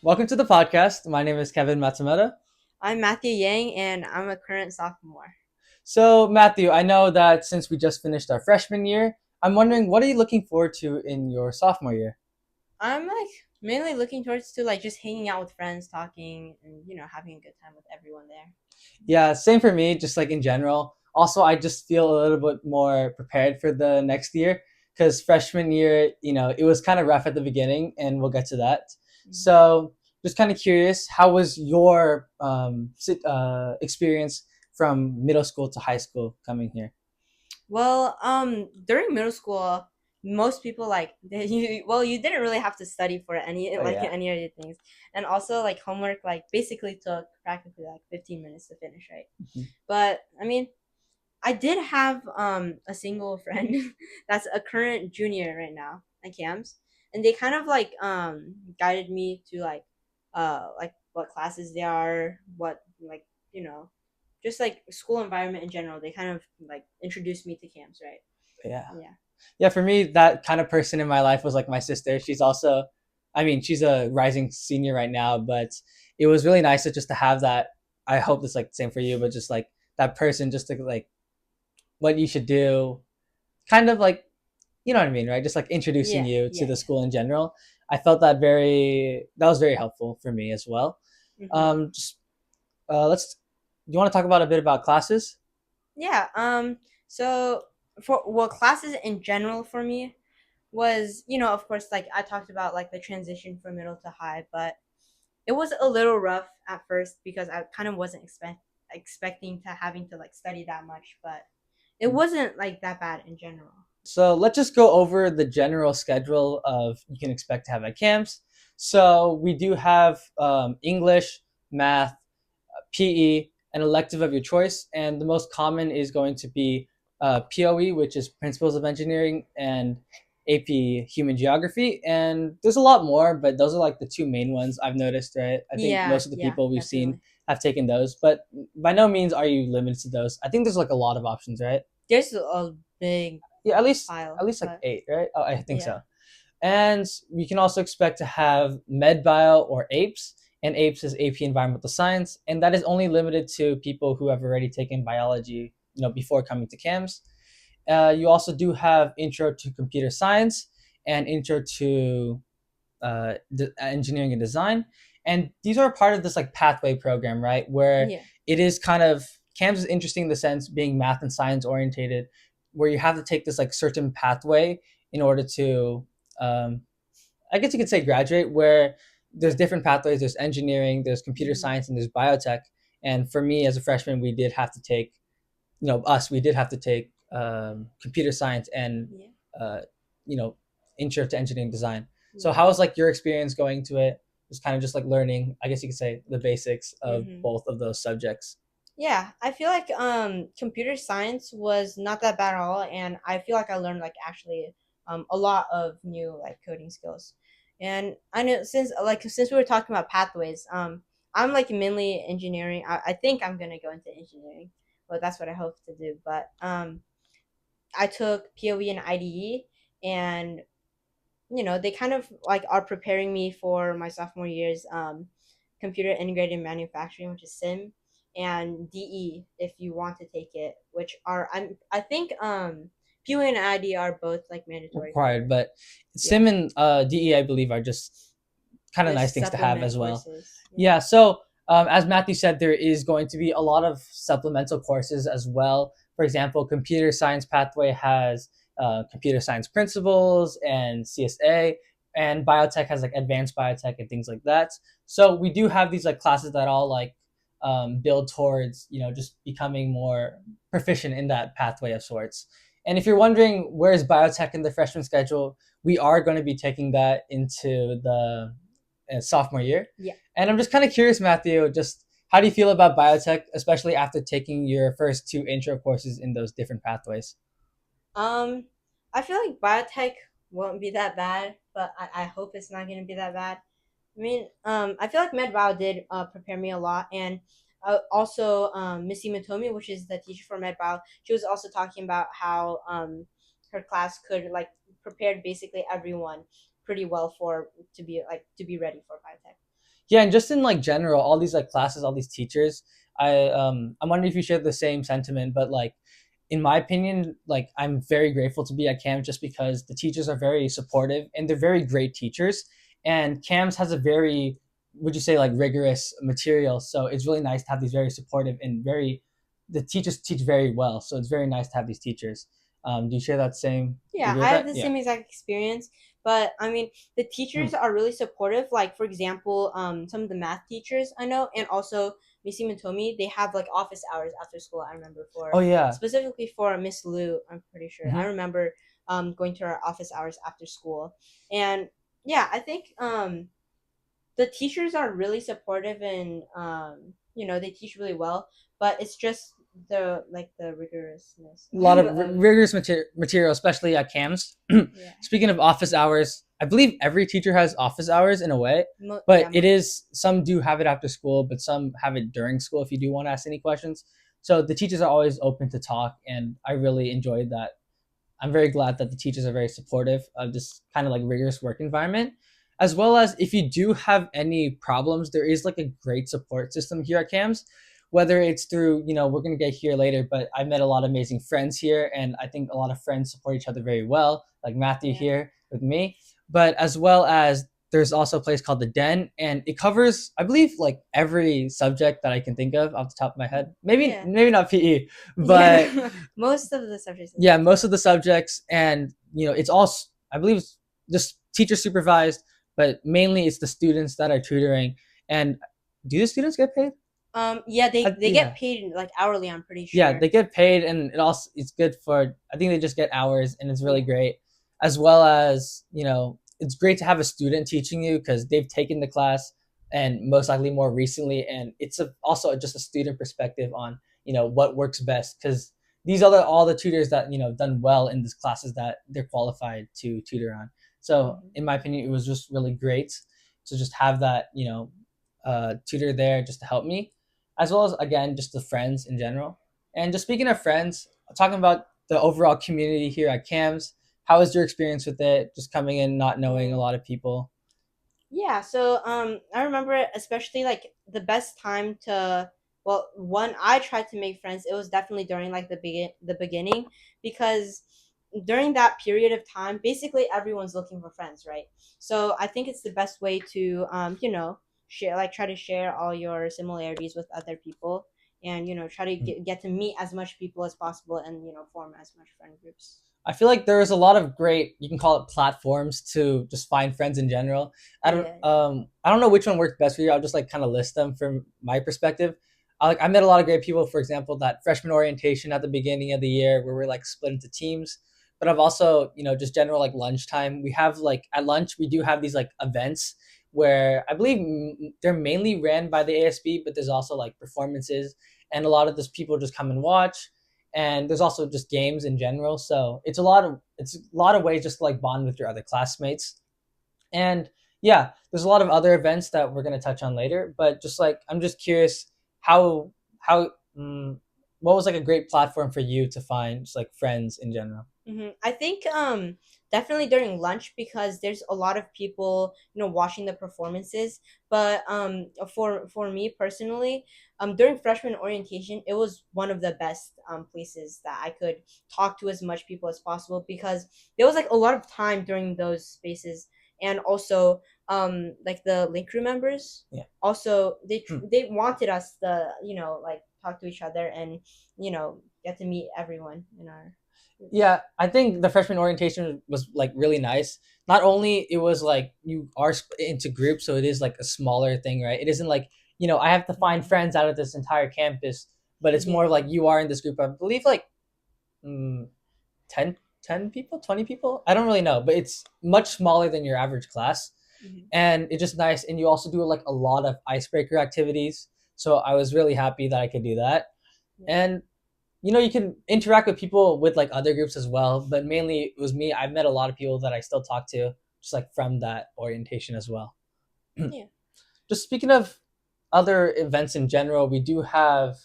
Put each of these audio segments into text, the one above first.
Welcome to the podcast. My name is Kevin Matsumoto. I'm Matthew Yang, and I'm a current sophomore. So, Matthew, I know that since we just finished our freshman year, I'm wondering what are you looking forward to in your sophomore year? I'm mainly looking towards to just hanging out with friends, talking, and having a good time with everyone there. Yeah, same for me, just like in general. Also, I just feel a little bit more prepared for the next year because freshman year, it was kind of rough at the beginning, and we'll get to that. Mhm. So, just kind of curious, how was your experience from middle school to high school coming here? Well, during middle school, most people you didn't really have to study for any Oh yeah. any of the things, and also homework basically took practically 15 minutes to finish, right? Mhm. But I mean, I did have a single friend that's a current junior right now at CAMS, and they kind of guided me to what classes they are, what just school environment in general. They kind of introduced me to CAMS, right? Yeah. Yeah. Yeah, for me, that kind of person in my life was like my sister. She's also, I mean, she's a rising senior right now, but it was really nice to just to have that. I hope it's like the same for you, but just like that person, just to like what you should do, kind of like, you know what I mean, right? Just like introducing Yeah, you to yeah, the yeah. school in general. I felt that was very helpful for me as well. Mm-hmm. Just let's. Do you want to talk about a bit about classes? Yeah. So for classes in general for me was, of course, I talked about the transition from middle to high, but it was a little rough at first because I kind of wasn't expecting to having to study that much, but it wasn't that bad in general. So let's just go over the general schedule of you can expect to have at camps. So we do have English, math, PE, an elective of your choice, and the most common is going to be POE, which is Principles of Engineering, and AP Human Geography. And there's a lot more, but those are like the two main ones I've noticed. Right, I think Yeah, most of the yeah, people we've seen definitely. have taken those, but by no means are you limited to those. I think there's like a lot of options, right? There's a big Yeah, at pile, least like but eight, right? Oh, I think yeah. so. And we can also expect to have MedBio or APES, and APES is AP Environmental Science, and that is only limited to people who have already taken biology, before coming to CAMS. You also do have Intro to Computer Science and Intro to Engineering and Design, and these are part of this like pathway program, right? Where Yeah. it is kind of CAMS is interesting in the sense being math and science orientated, where you have to take this like certain pathway in order to um, I guess you could say graduate, where there's Yeah. different pathways. There's engineering, there's computer Hmm. science, and there's biotech. And for me as a freshman, we did have to take, we did have to take computer science and, Yeah. uh, you know, intro to engineering design. So Yeah. how was like your experience going to it? Just kind of just like learning, I guess you could say, the basics of Hmm. both of those subjects. Yeah, I feel like computer science was not that bad at all, and I feel like I learned actually a lot of new coding skills. And I know since we were talking about pathways, I'm mainly engineering. I think I'm gonna go into engineering, but that's what I hope to do. But I took POE and IDE, and they kind of are preparing me for my sophomore year's computer integrated manufacturing, which is sim, and DE if you want to take it, which are I think POE and ID are both mandatory Required, for. but Yeah, sim and DE, I believe, are just kind of the nice things to have supplement as well. courses. Yeah. Yeah. So as Matthew said, there is going to be a lot of supplemental courses as well. For example, computer science pathway has computer science principles and CSA, and biotech has like advanced biotech and things like that. So we do have these like classes that all like build towards just becoming more proficient in that pathway of sorts. And if you're wondering where's biotech in the freshman schedule, we are going to be taking that into the sophomore year. Yeah. And I'm just kind of curious, Matthew, just how do you feel about biotech, especially after taking your first two intro courses in those different pathways? Um, I feel like biotech won't be that bad, but I hope it's not gonna be that bad. I mean, I feel like MedBio did prepare me a lot, and also Missy Matomi, which is the teacher for MedBio, she was also talking about how her class could prepared basically everyone pretty well for to be ready for biotech. Yeah, and just in like general, all these like classes, all these teachers, I'm wondering if you share the same sentiment, but like in my opinion, like I'm very grateful to be at CAMS just because the teachers are very supportive and they're very great teachers. And CAMS has a very, would you say, like rigorous material, so it's really nice to have these very supportive and very, the teachers teach very well, so it's very nice to have these teachers. Do you share that same? You Yeah, agree with I have that? the Yeah. same exact experience, but I mean, the Hmm. teachers are really supportive. Like for example, some of the math teachers I know, and also Missy Matomi, they have like office hours after school. I remember Oh for yeah. specifically for Miss Lu, I'm pretty sure. I Hmm. remember going to her office hours after school, and yeah, I think the teachers are really supportive and they teach really well, but it's just the like the rigorousness A lot of of rigorous material, especially at CAMS. yeah. Speaking of office hours, I believe every teacher has office hours in a way, but Yeah, it is, some do have it after school, but some have it during school if you do want to ask any questions. So the teachers are always open to talk, and I really enjoyed that. I'm very glad that the teachers are very supportive of this kind of like rigorous work environment. As well as if you do have any problems, there is like a great support system here at CAMS. Whether it's through, we're going to get here later, but I met a lot of amazing friends here, and I think a lot of friends support each other very well, like Matthew yeah, here with me. But as well as there's also a place called the Den, and it covers, I believe, like every subject that I can think of off the top of my head. Maybe yeah, maybe not PE, but yeah. Most of the subjects in yeah, there. most of the subjects, and it's all, I believe it's just teacher supervised, but mainly it's the students that are tutoring. And do the students get paid? Yeah, they get Yeah, paid like hourly. I'm pretty yeah, sure. they get paid, and it's good for, I think they just get hours, and it's really Yeah. great. As well as, it's great to have a student teaching you because they've taken the class, and most likely more recently, and it's also just a student perspective on what works best, because these are all the tutors that done well in these classes that they're qualified to tutor on. So Hmm. in my opinion, it was just really great to just have that tutor there just to help me, as well as, again, just the friends in general. And just speaking of friends, talking about the overall community here at CAMS, how was your experience with it? Just coming in, not knowing a Mm. lot of people. Yeah, so I remember especially like the best time to well, one I tried to make friends. It was definitely during like the beginning because during that period of time, basically everyone's looking for friends, right? So I think it's the best way to share like try to share all your similarities with other people and try to get to meet as much people as possible and form as much friend groups. I feel like there's a lot of great, you can call it platforms, to just find friends in general. Yeah. I don't know which one works best for you. I'll just like kind of list them from my perspective. I met a lot of great people. For example, that freshman orientation at the beginning of the year where we're like split into teams. But I've also, just general like lunchtime. We have like at lunch we do have these like events where I believe they're mainly ran by the ASB, but there's also like performances, and a lot of those people just come and watch, and there's also just games in general. So it's a lot of ways just to like bond with your other classmates. And yeah, there's a lot of other events that we're going to touch on later, but just like I'm just curious how what was like a great platform for you to find just like friends in general. I think definitely during lunch because there's a lot of people watching the performances. But for me personally, during freshman orientation, it was one of the best places that I could talk to as much people as possible because there was like a lot of time during those spaces, and also like the link crew members Yeah. also Hmm. they wanted us to like talk to each other and get to meet everyone in our groups. Yeah, I think the freshman orientation was like really nice. Not only it was like you are into groups, so it is like a smaller thing, right? It isn't like I have to find Mhm. friends out of this entire campus, but it's more like Yeah. you are in this group. I believe like mm, 10, 10 people, 20 people. I don't really know, but it's much smaller than your average class, Mhm. and it's just nice. And you also do like a lot of icebreaker activities. So I was really happy that I could do that, Yeah. and you can interact with people with like other groups as well, but mainly it was me. I've met a lot of people that I still talk to, just like from that orientation as well. Yeah. Just speaking of other events in general, we do have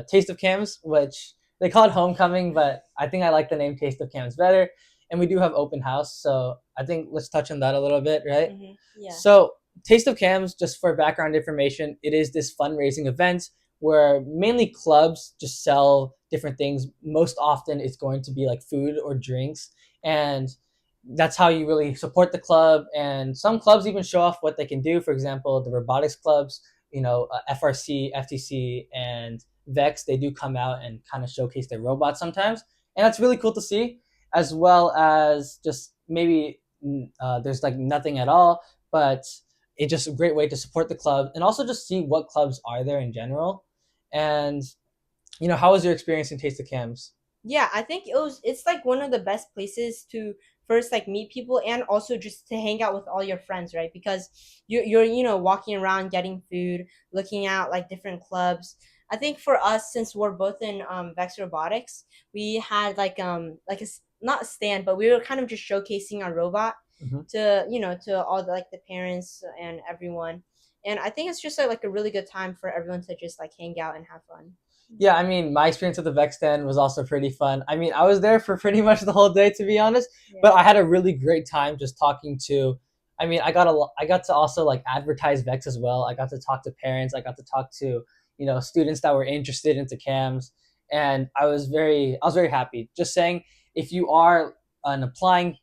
Taste of Cams, which they call it homecoming, but I think I like the name Taste of Cams better. And we do have open house, so I think let's touch on that a little bit, right? Mhm. Yeah. So Taste of Cams, just for background information, it is this fundraising event where mainly clubs just sell different things. Most often, it's going to be like food or drinks, and that's how you really support the club. And some clubs even show off what they can do. For example, the robotics clubs, FRC, FTC, and Vex, they do come out and kind of showcase their robots sometimes, and that's really cool to see. As well as just maybe there's like nothing at all, but it's just a great way to support the club and also just see what clubs are there in general. And how was your experience in Taste of Cams? Yeah, I think it's like one of the best places to first like meet people and also just to hang out with all your friends, right? Because you're walking around getting food, looking at like different clubs. I think for us, since we're both in Vex Robotics, we had like not a stand, but we were kind of just showcasing our robot Mhm. to to all the parents and everyone. And I think it's just like a really good time for everyone to just like hang out and have fun. Yeah, I mean, my experience at the Vex stand was also pretty fun. I mean, I was there for pretty much the whole day, to be honest, but Yeah. I had a really great time just talking to. I mean, I got to also like advertise Vex as well. I got to talk to parents. I got to talk to students that were interested into CAMS, and I was very happy. Just saying, if you are an applying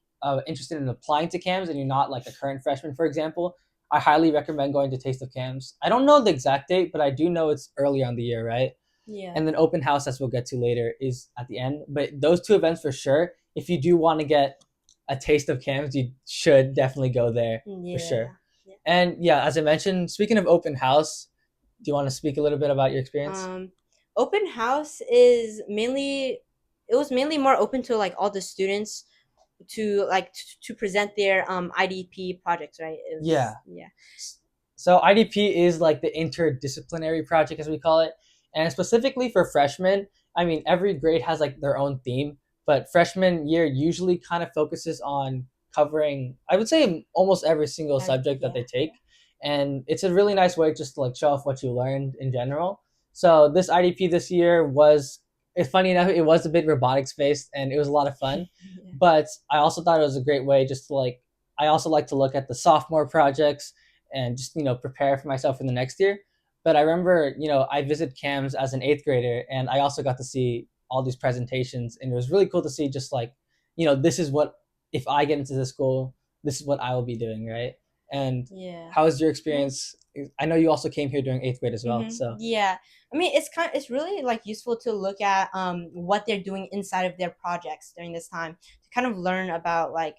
interested in applying to CAMS and you're not like a current freshman, for example, I highly recommend going to Taste of CAMS. I don't know the exact date, but I do know it's early on the year, right? Yeah. And then open house, as we'll get to later, is at the end. But those two events for sure. If you do want to get a taste of CAMS, you should definitely go there for sure. Yeah. Yeah. And yeah, as I mentioned, speaking of open house, do you want to speak a little bit about your experience? Um, Open house is mainly it was mainly more open to like all the students to to present their IDP projects, right? It Yeah. was yeah. So IDP is like the interdisciplinary project, as we call it, and specifically for freshmen. I mean, every grade has like their own theme, but freshman year usually kind of focuses on covering, I would say, almost every single subject that Yeah, they yeah. take, and it's a really nice way just to like show off what you learned in general. So this IDP this year was, it's funny enough, it was a bit robotics based, and it was a lot of fun. Yeah. But I also thought it was a great way just to like, I also like to look at the sophomore projects and just prepare for myself for the next year. But I remember I visited CAMS as an eighth grader, and I also got to see all these presentations, and it was really cool to see just like this is what, if I get into this school, this is what I will be doing, right? And Yeah. how was your experience? I know you also came here during eighth grade as well, so Yeah. I mean, it's really like useful to look at what they're doing inside of their projects during this time to kind of learn about like,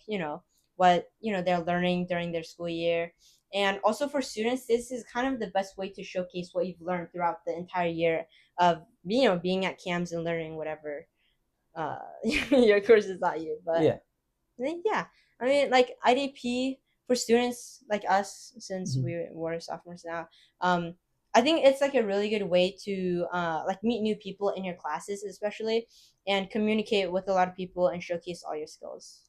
what, they're learning during their school year. And also for students, this is kind of the best way to showcase what you've learned throughout the entire year of being at CAMS and learning whatever your courses taught you. But yeah. yeah, I mean, like IDP for students like us, since Mhm. we're sophomores now. I think it's like a really good way to like meet new people in your classes, especially, and communicate with a lot of people and showcase all your skills.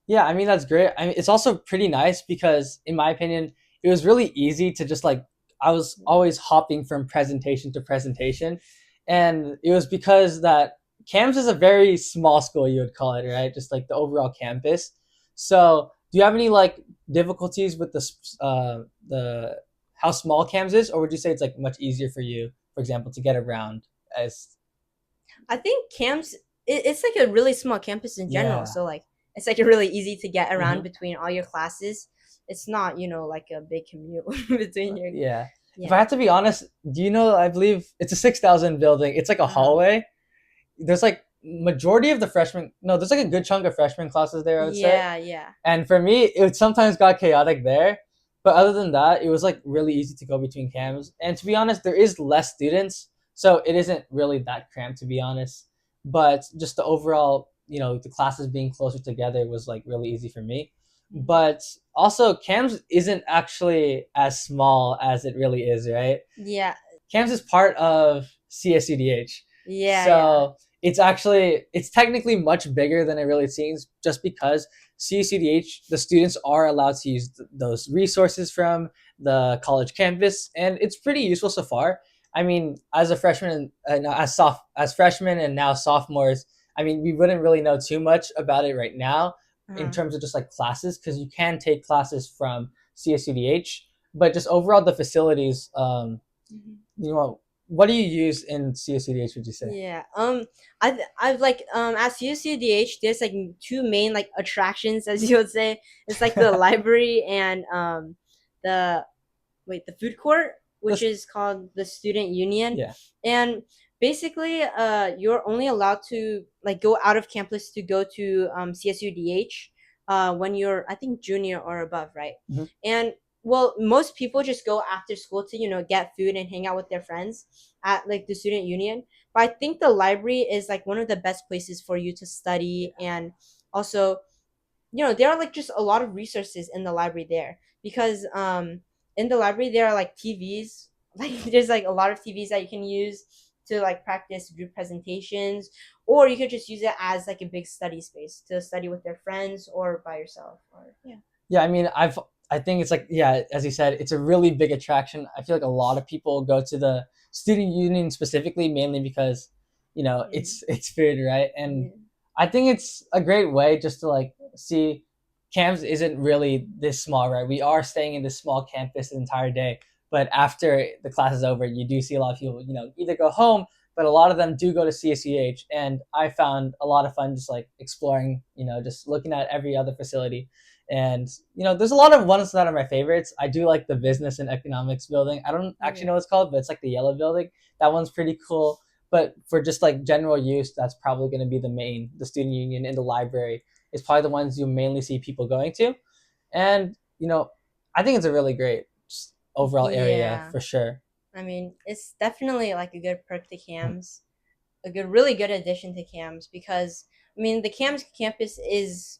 Yeah, I mean that's great. I mean it's also pretty nice because in my opinion, it was really easy to just like, I was always hopping from presentation to presentation, and it was because that CAMS is a very small school, you would call it, right? Just like the overall campus. So, do you have any like difficulties with the how small CAMS is, or would you say it's like much easier for you, for example, to get around as I think CAMS it's like a really small campus in general, yeah. so like it's like really easy to get around Hmm. between all your classes. It's not like a big commute between your Yeah. If I yeah. have to be honest, do you know? I believe it's a 6,000 building. It's like a Uh-huh. hallway. There's like majority of the freshmen. No, there's like a good chunk of freshman classes there, I would say. Yeah, yeah. And for me, it sometimes got chaotic there. But other than that, it was like really easy to go between cams. And to be honest, there is less students, so it isn't really that cramped, to be honest. But just the overall, the classes being closer together was like really easy for me. Mhm. But also, cams isn't actually as small as it really is, right? Yeah. CAMS is part of CSUDH. Yeah, yeah. So it's technically much bigger than it really seems, just because CSUDH, the students are allowed to use those resources from the college campus, and it's pretty useful so far. I mean, as a freshman and as freshmen and now sophomores, I mean, we wouldn't really know too much about it right now in Uh-huh. terms of just like classes, because you can take classes from CSUDH, but just overall the facilities. Mhm. You know, what do you use in CSUDH? Would you say? Yeah. I've like at UCDH there's like two main like attractions as you would say. It's like the library and the the food court, which This, is called the student union. yeah. And basically you're only allowed to like go out of campus to go to CSUDH when you're I think junior or above, right? Mhm. And well, most people just go after school to get food and hang out with their friends at like the student union. But I think the library is like one of the best places for you to study, and also there are like just a lot of resources in the library there because in the library there are like TVs like there's like a lot of TVs that you can use to like practice group presentations, or you could just use it as like a big study space to study with their friends or by yourself or yeah. Yeah, I mean, I think it's like, yeah, as you said, it's a really big attraction. I feel like a lot of people go to the student union specifically, mainly because, Mm. it's food, right? And Yeah. I think it's a great way just to like see CAMS isn't really this small, right? We are staying in this small campus the entire day, but after the class is over, you do see a lot of people, either go home, but a lot of them do go to CSUH, and I found a lot of fun just like exploring, just looking at every other facility. And there's a lot of ones that are my favorites. I do like the business and economics building. I don't actually know Yeah. what it's called, but it's like the yellow building. That one's pretty cool. But for just like general use, that's probably going to be the student union and the library is probably the ones you mainly see people going to. And I think it's a really great overall area Yeah. for sure. I mean, it's definitely like a good perk to CAMS, a really good addition to CAMS because I mean the CAMS campus is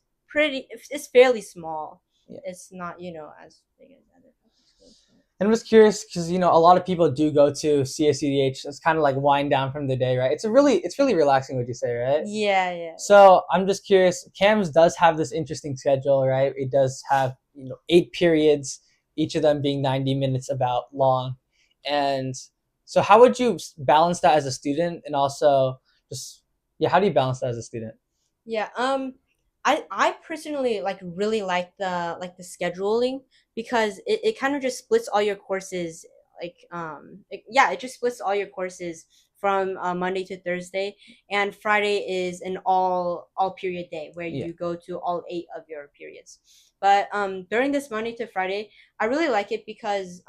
it's fairly small. Yeah. It's not as big as other public schools. And I was curious because a lot of people do go to CSUDH. It's kind of like wind down from the day, right? It's really relaxing. Would you say, right? Yeah, yeah, So I'm just curious. CAMS does have this interesting schedule, right? It does have 8 periods, each of them being 90 minutes about long. And so, how would you balance that as a student, and also just yeah, how do you balance that as a student? yeah. I personally like really like the scheduling because it kind of just splits all your courses yeah, it just splits all your courses from Monday to Thursday, and Friday is an all period day where Yeah, you go to all 8 of your periods. But during this Monday to Friday, I really like it because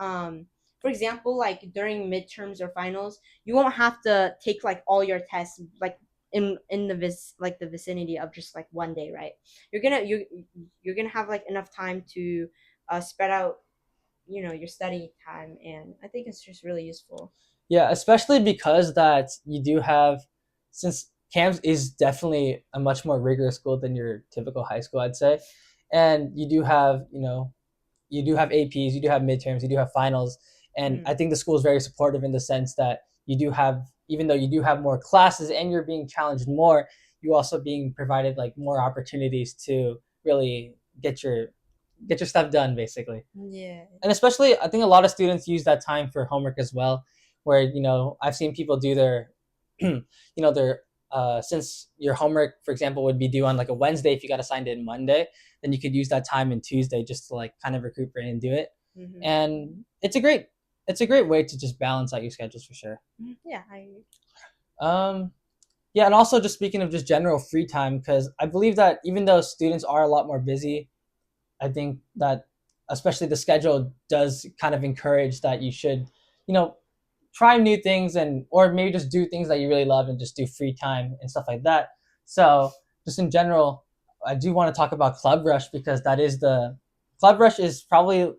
for example, like during midterms or finals, you won't have to take like all your tests like in the vicinity of just like one day, right? You're gonna have like enough time to spread out your study time, and I think it's just really useful. yeah, especially because that you do have, since CAMS is definitely a much more rigorous school than your typical high school, I'd say, and you do have APs, you do have midterms, you do have finals, and I Mm. think the school is very supportive in the sense that you do have, even though you do have more classes and you're being challenged more, you also being provided like more opportunities to really get your stuff done, basically. Yeah. And especially, I think a lot of students use that time for homework as well, where I've seen people do their their since your homework, for example, would be due on like a Wednesday. If you got assigned it in Monday, then you could use that time in Tuesday just to like kind of recuperate and do it. Mm-hmm. And it's a great way to just balance out your schedules for sure. Yeah, I agree. um yeah, and also just speaking of just general free time, because I believe that even though students are a lot more busy, I think that especially the schedule does kind of encourage that you should, you know, try new things, and or maybe just do things that you really love and just do free time and stuff like that. So just in general, I do want to talk about Club Rush, because that is the Club Rush is probably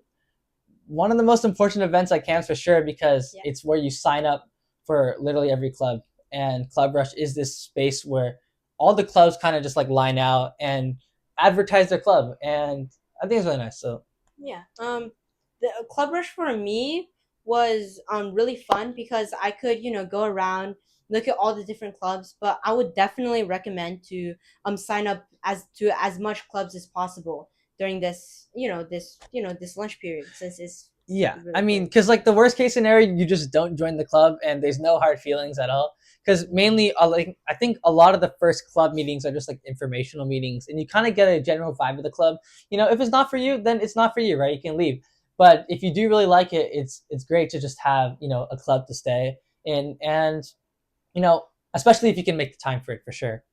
one of the most important events at camps for sure, because Yeah. it's where you sign up for literally every club. And Club Rush is this space where all the clubs kind of just like line out and advertise their club, and I think it's really nice. So Yeah. The Club Rush for me was really fun because I could go around, look at all the different clubs, but I would definitely recommend to sign up as much clubs as possible during this lunch period since it's yeah, I really mean, quick. because like the worst case scenario, you just don't join the club, and there's no hard feelings at all. Because mainly, like I think a lot of the first club meetings are just like informational meetings, and you kind of get a general vibe of the club. If it's not for you, then it's not for you, right? You can leave. But if you do really like it, it's great to just have, a club to stay in, and you know especially if you can make the time for it, for sure.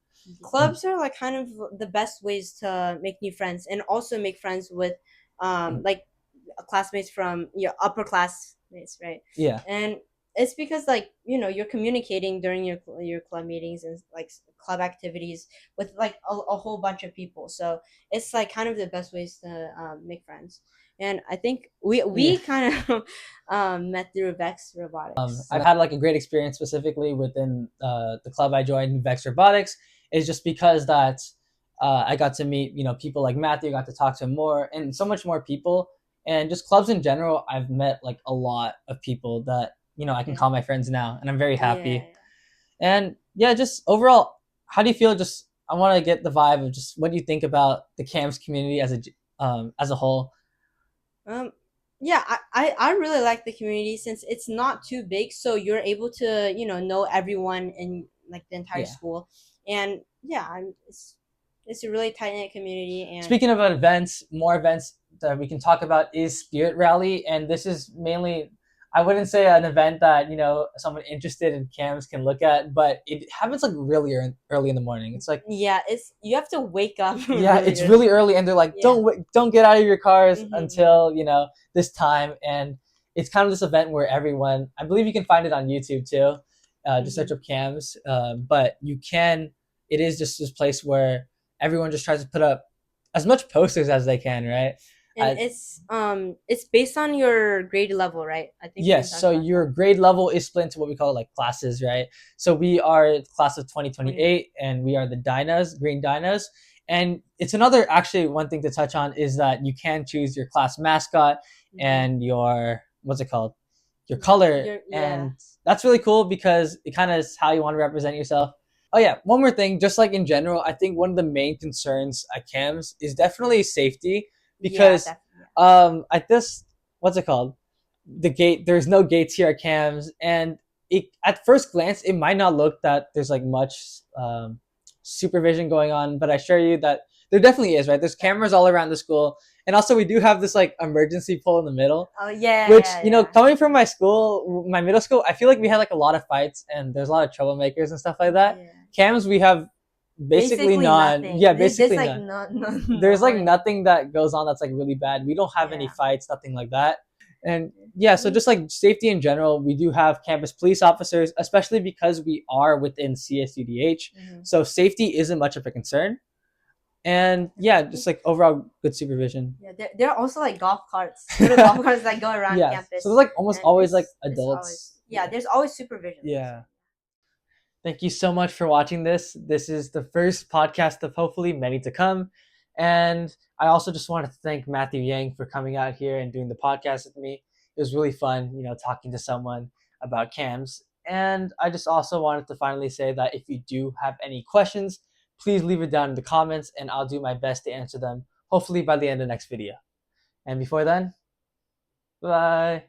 Clubs are like kind of the best ways to make new friends and also make friends with like classmates from your upper classmates, right? Yeah. And it's because like you're communicating during your club meetings and like club activities with like a whole bunch of people, so it's like kind of the best ways to make friends. And I think we Yeah. kind of met through Vex Robotics. I've had like a great experience specifically within the club I joined, Vex Robotics, is just because that I got to meet people like Matthew, got to talk to him more, and so much more people, and just clubs in general. I've met like a lot of people that I can Okay. call my friends now, and I'm very Yeah. happy. And yeah, just overall, how do you feel? Just I want to get the vibe of just what do you think about the CAMS community as a whole? Um, yeah, I really like the community since it's not too big, so you're able to know everyone in like the entire Yeah. school, and yeah, it's a really tight knit community, and Speaking of events, more events that we can talk about is Spirit Rally, and this is mainly, I wouldn't say an event that someone interested in CAMS can look at, but it happens like really early in the morning. It's like, yeah, it's you have to wake up yeah, really it's really early. early, and they're like, Yeah. don't get out of your cars Mm-hmm. until this time, and it's kind of this event where everyone, I believe you can find it on YouTube too, just search Mm-hmm. up CAMS, but you can, it is just this place where everyone just tries to put up as much posters as they can, right? And it's based on your grade level, right? I think we can Yes, talk so about your that. grade level is split into what we call like classes, right? So we are class of 20. 2028, and we are the Dinas, green Dinas. And it's another, actually, one thing to touch on is that you can choose your class mascot Mm-hmm. and your, what's it called? Your color. Yeah. And that's really cool because it kind of is how you want to represent yourself. Oh, yeah, one more thing, just like in general, I think one of the main concerns at CAMS is definitely safety Yeah, because definitely. at this, what's it called? The gate, there's no gates here at CAMS, and at first glance it might not look that there's like much supervision going on, but I assure you that there definitely is, right? There's cameras all around the school, and also we do have this like emergency pole in the middle, Oh yeah, which, yeah, yeah. coming from my school, my middle school, I feel like we had like a lot of fights and there's a lot of troublemakers and stuff like that. Yeah. CAMS, we have basically Basically none. nothing. Yeah, There's basically like none. no There's like like nothing that goes on that's like really bad. We don't have any yeah. fights, nothing like that. And yeah, so just like safety in general, we do have campus police officers, especially because we are within CSUDH. Mm-hmm. So safety isn't much of a concern. And yeah, just like overall good supervision. Yeah, there are also like golf carts, little golf carts that go around Yeah. So there's campus, like almost and always like it's always adults. yeah. There's always supervision. Yeah. Thank you so much for watching this. This is the first podcast of hopefully many to come. And I also just wanted to thank Matthew Yang for coming out here and doing the podcast with me. It was really fun, talking to someone about CAMS. And I just also wanted to finally say that if you do have any questions, please leave it down in the comments and I'll do my best to answer them, hopefully by the end of the next video. And before then, bye.